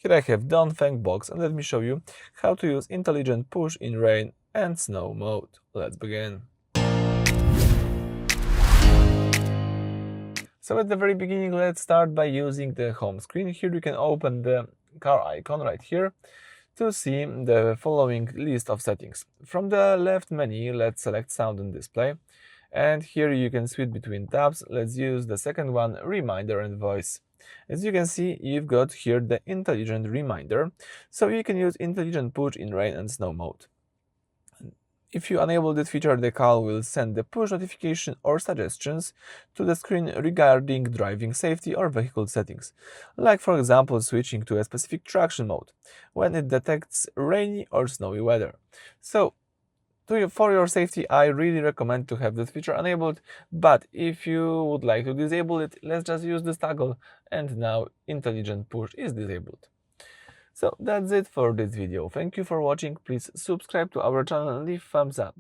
Here I have Dongfeng Box, and let me show you how to use intelligent push in rain and snow mode. Let's begin. So at the very beginning, let's start by using the home screen. Here you can open the car icon right here to see the following list of settings. From the left menu, let's select sound and display. And here you can switch between tabs. Let's use the second one, reminder and voice. As you can see, you've got here the intelligent reminder, so you can use intelligent push in rain and snow mode. If you enable this feature, the car will send the push notification or suggestions to the screen regarding driving safety or vehicle settings, like for example switching to a specific traction mode when it detects rainy or snowy weather. So for your safety, I really recommend to have this feature enabled, but if you would like to disable it, let's just use this toggle, and now intelligent push is disabled. So that's it for this video. Thank you for watching. Please subscribe to our channel and leave thumbs up.